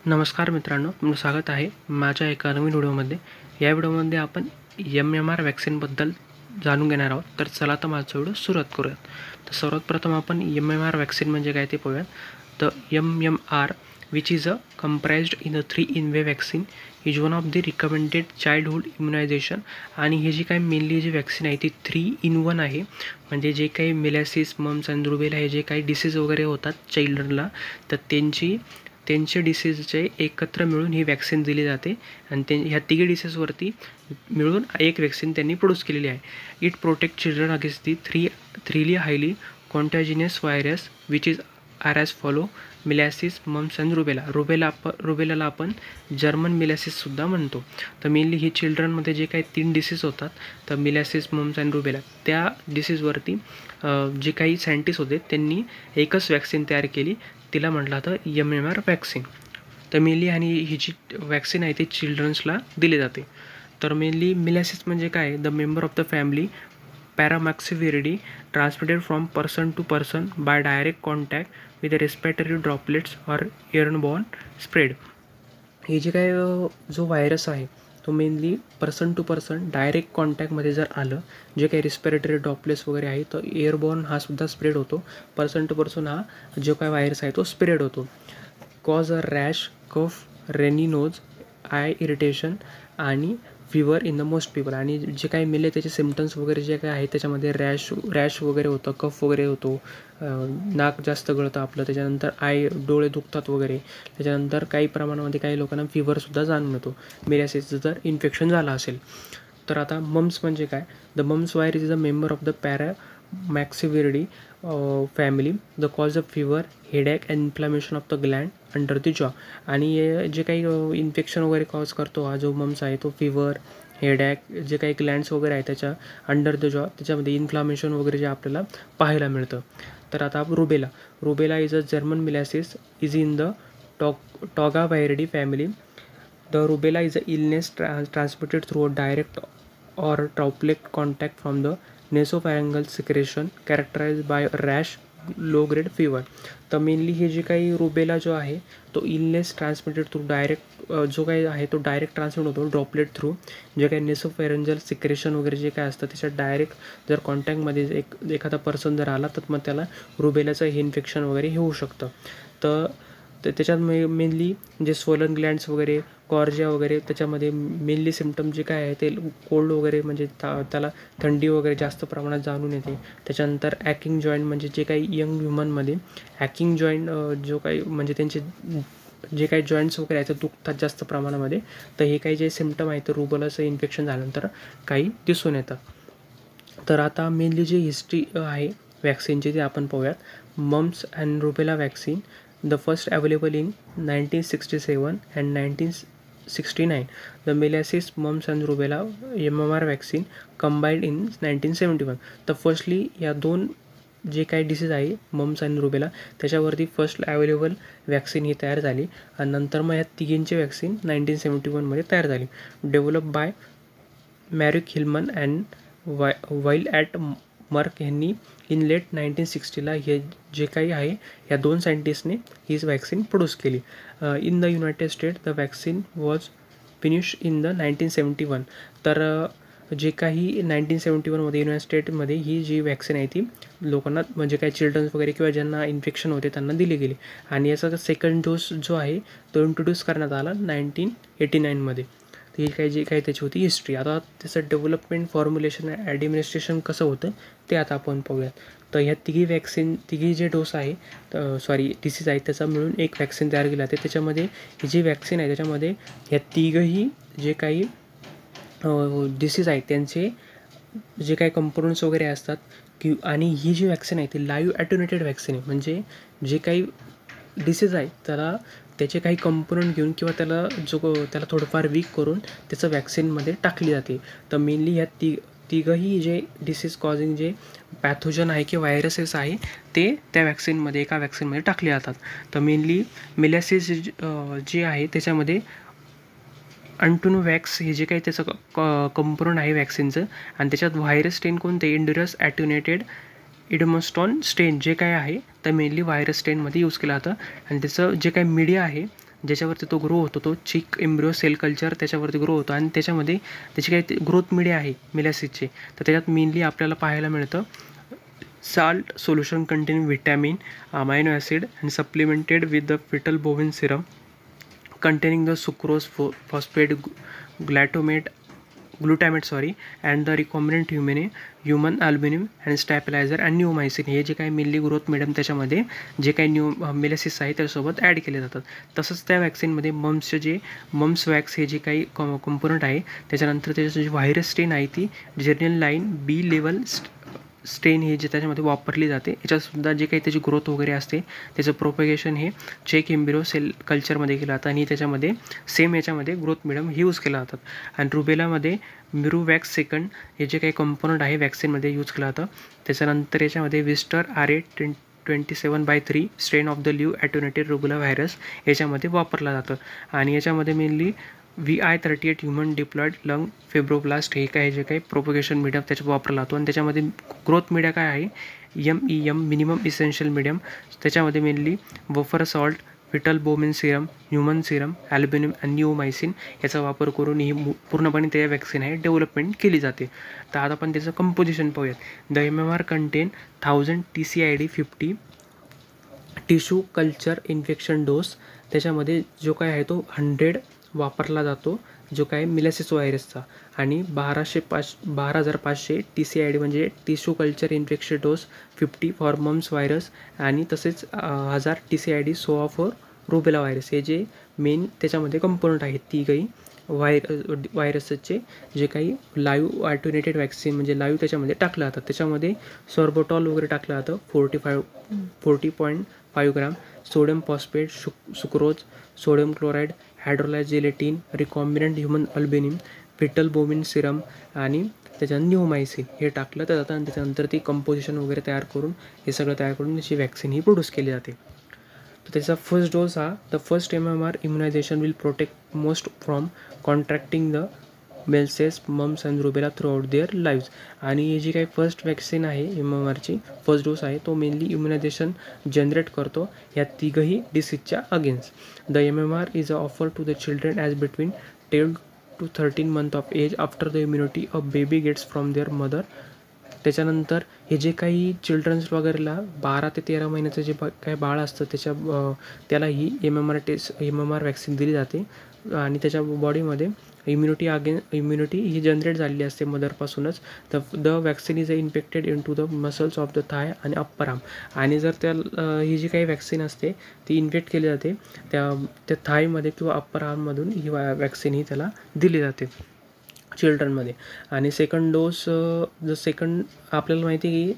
नमस्कार मित्रांनो, तुमचं स्वागत आहे माझ्या एका नवीन व्हिडिओमध्ये. या व्हिडिओमध्ये आपण MMR वॅक्सिनबद्दल जाणून घेणार आहोत. तर चला तर माझा व्हिडिओ सुरुवात करूयात. तर सर्वात प्रथम आपण MMR वॅक्सिन म्हणजे काय ते पाहूयात. तर MMR which is comprised in a 3-in-1 vaccine is one of the recommended childhood immunisation. आणि हे जी काही मेनली जी वॅक्सिन आहे ती 3-in-1 आहे. म्हणजे जे काही मिलॅसिस, मम्स आणि रुबेला हे जे काही डिसीज वगैरे होतात चाइल्ड्रनला, तर त्यांचे डिसीजचे एकत्र मिळून ही वॅक्सिन दिली जाते. आणि ह्या तिघी डिसीजवरती मिळून एक वॅक्सिन त्यांनी प्रोड्यूस केलेली आहे. It protect children against the three highly contagious virus which is are as follow: measles, mumps and rubella. रुबेलाला आपण जर्मन मिलॅसिससुद्धा म्हणतो. तर मेनली ही चिल्ड्रनमध्ये जे काही 3 डिसीज होतात, तर मिलॅसिस, मम्स अँड रुबेला, त्या डिसीजवरती जे काही सायंटिस्ट होते त्यांनी एकच वॅक्सिन तयार केली. तिला म्हटलं तर MMR वॅक्सिन. तर मेनली आणि ही जी वॅक्सिन आहे ती चिल्ड्रन्सला दिली जाते. तर मेनली मिलॅसिस म्हणजे काय? The member of the family paramyxoviridae transmitted from person to person by direct contact with respiratory droplets or airborne spread. हे जे काय जो व्हायरस आहे तो mainly person to person direct कॉन्टॅक्टमध्ये जर आलं, जे काही रेस्पिरेटरी ड्रॉपलेट्स वगैरे आहे, तर एअरबॉर्न हा सुद्धा स्प्रेड होतो. पर्सन टू पर्सन हा जो काय व्हायरस आहे तो स्प्रेड होतो. Cause a rash, cough, runny nose, eye irritation आणि fever in the most people. आणि जे काही मेले त्याचे सिम्टम्स वगैरे जे काय आहे त्याच्यामध्ये रॅश वगैरे होतं, कफ वगैरे होतो, नाक जास्त गळतं आपलं, त्याच्यानंतर डोळे दुखतात वगैरे. त्याच्यानंतर काही प्रमाणामध्ये काही लोकांना फीवरसुद्धा जाणून येतो मिलॅसिसचं जर इन्फेक्शन झालं असेल. तर आता मम्स म्हणजे काय? The mumps virus is a member of the paramyxoviridae family. The cause of fever, headache and inflammation of the gland under the jaw. आणि जे काही इन्फेक्शन वगैरे कॉज करतो हा जो मम्स आहे तो फीवर, हेडॅक, जे काही ग्लँड्स वगैरे आहे त्याच्या अंडर द जॉ, त्याच्यामध्ये इन्फ्लामेशन वगैरे जे आपल्याला पाहायला मिळतं. तर आता rubella is a German measles is in the togaviridae family. The rubella is a illness transmitted through a direct or droplet contact from the nasopharyngeal secretion characterized by a rash, low grade fever. तर mainly हे जे काही rubella जो आहे तो illness transmitted through direct जो काही आहे तो डायरेक्ट ट्रान्समिट होतो ड्रॉपलेट थ्रू. जे काही नेसोफॅरेंजल सिक्रेशन वगैरे जे काय असतं त्याच्यात डायरेक्ट जर कॉन्टॅक्टमध्ये एखादा पर्सन जर आला तर मग त्याला रुबेलाचं हे इन्फेक्शन वगैरे होऊ शकतं. तर त्याच्यात मेनली जे स्वोलन ग्लँड्स वगैरे, कॉर्जिया वगैरे, त्याच्यामध्ये मेनली सिम्टम जे काय आहे ते कोल्ड वगैरे म्हणजे त्याला थंडी वगैरे जास्त प्रमाणात जाणून येते. त्याच्यानंतर ॲकिंग जॉईंट म्हणजे जे काही यंग ह्युमनमध्ये ॲकिंग जॉईंट जो काही म्हणजे त्यांचे जे काही जॉईंट्स वगैरे आहेत ते दुखतात जास्त प्रमाणामध्ये. तर हे काही जे सिम्टम आहेत तर रुबेलाचं इन्फेक्शन झाल्यानंतर काही दिसून येतं. तर आता मेनली जी हिस्ट्री आहे वॅक्सिनची ती आपण पाहूयात. Mumps and rubella vaccine, the first available in 1967 and 1969. The measles, mumps and rubella MMR vaccine combined in 1971. तर फर्स्टली या दोन जे काही डिसीज आहे मम्स आणि रुबेला त्याच्यावरती फर्स्ट अवेलेबल वॅक्सिन ही तयार झाली. आणि नंतर मग या तिघींची वॅक्सिन 1971मध्ये तयार झाली. Develop by Maurice Hilleman and while at Merck यांनी इन लेट 1960ला हे जे काही आहे या दोन सायंटिस्टने हीच वॅक्सिन प्रोड्यूस केली. In the United state the vaccine was finish in the 1971. तर जे काही 1971मध्ये युनायटेड स्टेटमध्ये ही जी वॅक्सिन आहे ती लोकांना म्हणजे काही चिल्ड्रन्स वगैरे किंवा ज्यांना इन्फेक्शन होते त्यांना दिली गेली. आणि याचा सेकंड डोस जो आहे तो इंट्रोड्यूस करण्यात आला 1989मध्ये. तर ही काही जी काही त्याची होती हिस्ट्री. आता त्याचं डेव्हलपमेंट, फॉर्म्युलेशन, ॲडमिनिस्ट्रेशन कसं होतं ते आता आपण पाहूयात. तर ह्या तिघी जे डोस आहे डिसीज आहे त्याचा मिळून एक वॅक्सिन तयार केली जाते. त्याच्यामध्ये ही जी वॅक्सिन आहे त्याच्यामध्ये ह्या तिघही जे काही डिसीज आहेत त्यांचे जे काही कंपोनंट्स वगैरे असतात आणि ही जी वॅक्सिन आहे ती लाईव्ह ॲटेन्युएटेड वॅक्सिन आहे. म्हणजे जे काही डिसीज आहे त्याचे काही कंपोनंट घेऊन किंवा त्याला थोडंफार वीक करून त्याचं वॅक्सिनमध्ये टाकली जाते. तर मेनली ह्या तिघही जे डिसीज कॉजिंग जे पॅथोजन आहे किंवा व्हायरसेस आहे ते त्या एका वॅक्सिनमध्ये टाकले जातात. तर मेनली मिलॅसिस जे आहे त्याच्यामध्ये अंटुनोवॅक्स हे जे काही त्याचं कंपोनंट आहे वॅक्सिनचं आणि त्याच्यात व्हायरस स्ट्रेन कोणते? इंड्युरस ॲटेन्युएटेड इडमोस्टॉन स्ट्रेन जे काय आहे तर मेनली व्हायरस स्ट्रेनमध्ये यूज केलं जातं. आणि त्याचं जे काही मीडिया आहे ज्याच्यावरती तो ग्रो होतो, तो चिक एम्ब्रिओ सेल कल्चर त्याच्यावरती ग्रो होतो आणि त्याच्यामध्ये त्याची काही ग्रोथ मीडिया आहे मिलॅसिसचे. तर त्याच्यात मेनली आपल्याला पाहायला मिळतं salt solution containing vitamin, amino acid and supplemented with the fetal bovine serum containing the sucrose, phosphate, glutamate and the recombinant human albumin and stabilizer and neomycin हे जे काही मिली ग्रोथ मिडियम त्याच्यामध्ये जे काही मिलॅसिस आहे त्याच्यासोबत ॲड केले जातात. तसंच त्या वॅक्सिनमध्ये मम्स वॅक्स हे जे काही कंपोनंट आहे, त्याच्यानंतर त्याची जी व्हायरस स्ट्रेन आहे ती जर्नल लाईन बी लेवल स्ट्रेन हे जे त्याच्यामध्ये वापरली जाते. याच्यातसुद्धा जे काही त्याची ग्रोथ वगैरे असते त्याचं प्रोपगेशन हे चेक एम्ब्रिओ सेल कल्चरमध्ये केलं जातं आणि त्याच्यामध्ये सेम याच्यामध्ये ग्रोथ मिडियम हे यूज केलं जातात. आणि रुबेलामध्ये मिरूवॅक्स सेकंड हे जे काही कंपोनंट आहे वॅक्सिनमध्ये यूज केलं जातं. त्याच्यानंतर याच्यामध्ये Wistar RA27/3 strain of the live attenuated rubella virus याच्यामध्ये वापरला जातं. आणि याच्यामध्ये mainly VI38 human diploid lung fibroblast हे काय जे काही प्रोपगेशन मीडियम त्याच्यात वापरला जातो. आणि त्याच्यामध्ये ग्रोथ मीडिया काय आहे, MEM मिनिमम इसेन्शियल मीडियम. त्याच्यामध्ये mainly buffer salt, fetal bovine serum, human serum, albumin आणि निओमायसिन याचा वापर करून ही पूर्णपणे त्या वॅक्सिन आहे डेव्हलपमेंट केली जाते. तर आता आपण त्याचं कंपोजिशन पाहूयात. The MMR content 1000 TCID 50 tissue culture infection dose. त्याच्यामध्ये जो काय आहे तो 100 वापरला जातो जो काय मिलॅसिस व्हायरसचा. आणि 12,500 TCID म्हणजे tissue culture infection dose 50 for mumps virus. आणि तसेच 1000 TCID सोआ फॉर रुबेला व्हायरस. हे जे मेन त्याच्यामध्ये कंपोनंट आहेत ती काही व्हायरसचे जे काही लाईव्ह ॲटोनेटेड वॅक्सिन म्हणजे लाईव्ह त्याच्यामध्ये टाकलं जातं. त्याच्यामध्ये सॉर्बोटॉल वगैरे टाकलं जातं 40.5 gram, sodium phosphate, sucrose, sodium chloride, hydrolysed gelatin, recombinant human albumin, fetal bovine serum आणि त्याच्यानंतर निओमायसिन हे टाकलं जातं. आणि त्याच्यानंतर ती कंपोजिशन वगैरे तयार करून हे सगळं तयार करून त्याची वॅक्सिन ही प्रोड्यूस केली जाते. तर त्याचा फर्स्ट डोस हा the first MMR immunization will protect most from contracting the measles, mumps and rubella throughout their lives. आणि ही जी काही फर्स्ट वॅक्सिन आहे MMRची फर्स्ट डोस आहे तो मेनली इम्युनायझेशन जनरेट करतो या तिघही डिसीजच्या against. The MMR is offer to the children as between 10 to 13 month of age after the immunity of baby gets from their mother. त्याच्यानंतर हे जे काही चिल्ड्रन्स वगैरेला 12 ते 13 महिन्याचं जे काही बाळ असतं त्याला ही MMR वॅक्सिन दिली जाते. आणि त्याच्या बॉडीमध्ये इम्युनिटी ही जनरेट झालेली असते मदरपासूनच. The vaccine is infected into the muscles of the thigh आणि अप्पर आर्म. आणि जर ही जी काही वॅक्सिन असते ती इन्फेक्ट केली जाते त्या थायमध्ये किंवा अप्पर आर्ममधून ही वॅक्सिन ही त्याला दिली जाते चिल्ड्रनमध्ये. आणि सेकंड डोस आपल्याला माहिती आहे की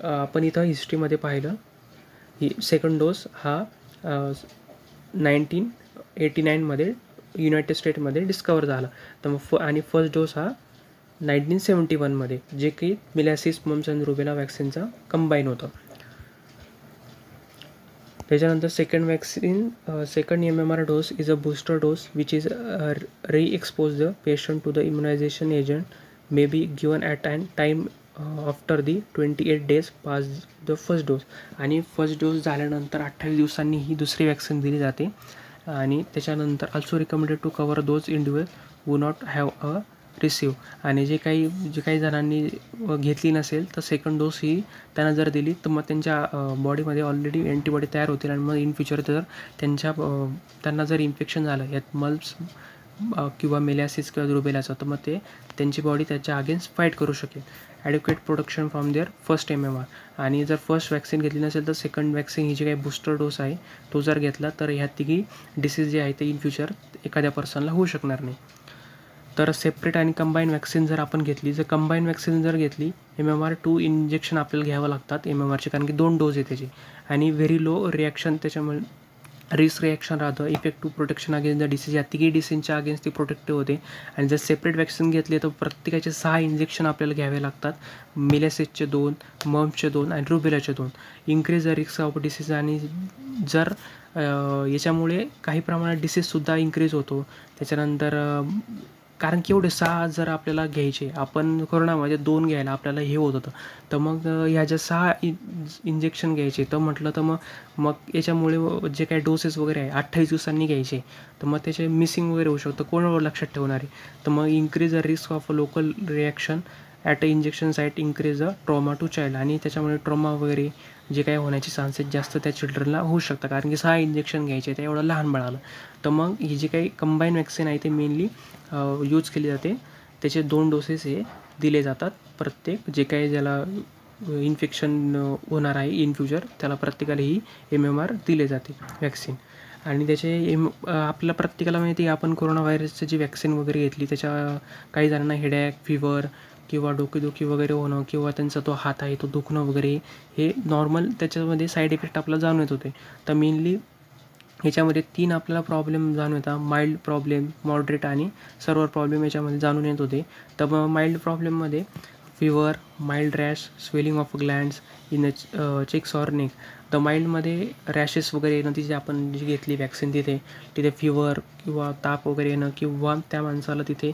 आपण इथं हिस्ट्रीमध्ये पाहिलं ही सेकंड डोस हा 1989 युनायटेड स्टेटमध्ये डिस्कवर झाला. तर मग आणि फर्स्ट डोस हा 1971 जे की मिलॅसिस, मम्स अँड रुबेला वॅक्सिनचा कंबाईन होतं. त्याच्यानंतर second MMR dose is a booster dose which is re-expose the patient to the immunisation agent may be given at and time after the 28 days pass the first dose. आणि first dose झाल्यानंतर 28 दिवसांनी ही दुसरी vaccine दिली जाते. आणि त्याच्यानंतर also recommended to cover those individual who not have a receive. आणि जे काही जणांनी घेतली नसेल तर सेकंड डोस ही त्यांना जर दिली तर मग त्यांच्या बॉडीमध्ये ऑलरेडी अँटीबॉडी तयार होतील. आणि मग इन फ्युचर जर त्यांना जर इन्फेक्शन झालं यात मल्स किंवा मिलॅसिस किंवा रुबेलाचं तर मग त्यांची बॉडी त्याच्या अगेन्स्ट फाईट करू शकेल. Adequate protection from their first MMR. आणि जर फर्स्ट वॅक्सिन घेतली नसेल तर सेकंड वॅक्सिन ही जी काही बूस्टर डोस आहे तो जर घेतला तर ह्या तिघी डिसीज जे आहे ते इन फ्युचर एखाद्या पर्सनला होऊ शकणार नाही. तर सेपरेट आणि कंबाईन वॅक्सिन जर आपण घेतली, जर कंबाईन वॅक्सिन जर घेतली MMR2 इंजेक्शन आपल्याला घ्यावं लागतात MMRचे, कारण की 2 डोस आहे त्याचे. आणि व्हेरी लो रिॲक्शन त्याच्यामुळे रिस्क रिॲक्शन राहतं. Effective protection against the disease या तिघी डिसीजच्या अगेन्स्ट ती प्रोटेक्टिव्ह होते. आणि जर सेपरेट वॅक्सिन घेतली तर प्रत्येकाचे 6 इंजेक्शन आपल्याला घ्यावे लागतात. मिलॅसिसचे 2, मम्सचे 2 आणि रुबेलाचे 2. Increase the risk of disease. आणि जर याच्यामुळे काही प्रमाणात डिसीजसुद्धा इन्क्रीज होतो. त्याच्यानंतर कारण की एवढे 6 जर आपल्याला घ्यायचे, आपण कोरोनामध्ये 2 घ्यायला आपल्याला हे होत होतं. तर मग ह्या ज्या 6 इंजेक्शन घ्यायचे, तर म्हटलं तर मग मग याच्यामुळे जे काही डोसेस वगैरे आहे 28 दिवसांनी घ्यायचे, तर मग त्याचे मिसिंग वगैरे होऊ शकतं. कोण लक्षात ठेवणार आहे? तर मग increase the risk of a local reaction at a injection site, increase the trauma to child. आणि त्याच्यामुळे ट्रॉमा वगैरे जे काही होण्याचे चान्सेस जास्त त्या चिल्ड्रनला होऊ शकतात, कारण की 6 इंजेक्शन घ्यायचे ते एवढं लहान बाळाला. तर मग ही जी काही कंबाईन वॅक्सिन आहे ते मेनली यूज केली जाते. त्याचे 2 डोसेस हे दिले जातात. प्रत्येक जे काही ज्याला इन्फेक्शन होणार आहे इन फ्युचर, त्याला प्रत्येकाला ही MMR दिले जाते वॅक्सिन. आणि त्याचे आपल्याला प्रत्येकाला माहिती आहे, आपण कोरोना व्हायरसची जी वॅक्सिन वगैरे घेतली त्याच्या काही जणांना हेडॅक, फीवर किंवा डोकेदुखी वगैरे होणं किंवा त्यांचा तो हात आहे तो दुखणं वगैरे हे नॉर्मल त्याच्यामध्ये साईड इफेक्ट आपल्याला जाणवत होते. तर मेनली याच्यामध्ये 3 आपल्याला प्रॉब्लेम जाणवतात. माइल्ड प्रॉब्लेम, मॉडरेट आणि सर्व्हर प्रॉब्लेम याच्यामध्ये जाणून येत होते. तर मग माइल्ड प्रॉब्लेममध्ये fever, mild rash, swelling of glands in cheeks or neck. तर माइल्डमध्ये रॅशेस वगैरे येणं, तिथे आपण जी घेतली वॅक्सिन तिथे फीवर किंवा ताप वगैरे येणं, किंवा त्या माणसाला तिथे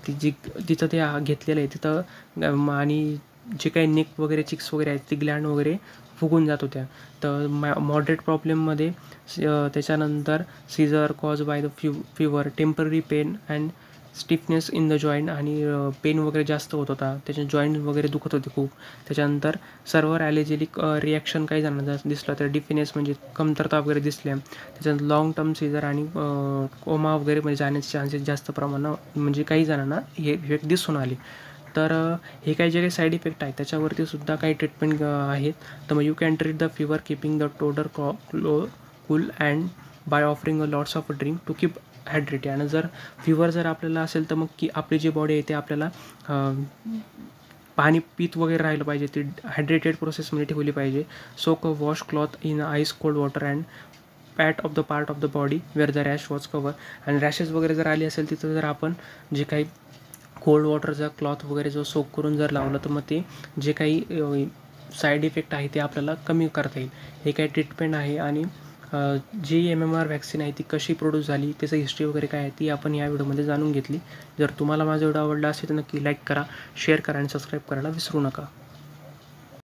जिथं ते घेतलेलं आहे तिथं आणि जे काही नेक वगैरे चिक्स वगैरे आहेत ती ग्लँड वगैरे फुगून जात होत्या. तर मॉडरेट प्रॉब्लेममध्ये त्याच्यानंतर seizure cause by the fever, temporary pain and stiffness in the joint, आणि पेन वगैरे जास्त होत होता, त्याचे जॉईंट वगैरे दुखत होते खूप. त्याच्यानंतर सर्व्हर ॲलर्जेटिक रिॲक्शन काही जणांना दिसलं, तर डिफिनेस म्हणजे कमतरता वगैरे दिसल्या. त्याच्यानंतर लाँग टर्म सीझर आणि कोमा वगैरे म्हणजे जाण्याचे चान्सेस जास्त प्रमाणात म्हणजे काही जणांना हे इफेक्ट दिसून आले. तर हे काही जे काही साईड इफेक्ट आहेत त्याच्यावरती सुद्धा काही ट्रीटमेंट आहेत. तर मग you can treat the fever keeping the toddler cool and by offering a lots of drink to keep hydrated. आणि जर फीवर जर आपल्याला असेल तर मग की आपली जी बॉडी आहे ते आपल्याला पाणी पीत वगैरे राहिलं पाहिजे, ती हायड्रेटेड प्रोसेसमध्ये ठेवली पाहिजे. Soak a wash cloth in ice cold water and pat of the part of the body where the rash was cover. आणि रॅशेस वगैरे जर आली असेल तिथं जर आपण जे काही कोल्ड वॉटरचा क्लॉथ वगैरे जो सोक करून जर लावलं तर मग ते जे काही साईड इफेक्ट आहे ते आपल्याला कमी करता येईल. हे काही ट्रीटमेंट आहे. आणि जी MMR वॅक्सिन आहे ती कशी प्रोड्यूस झाली, त्याचं हिस्ट्री वगैरे काय आहे ती आपण या व्हिडिओमध्ये जाणून घेतली. जर तुम्हाला माझा व्हिडिओ आवडला असेल तर नक्की लाईक करा, शेअर करा आणि सबस्क्राईब करायला विसरू नका.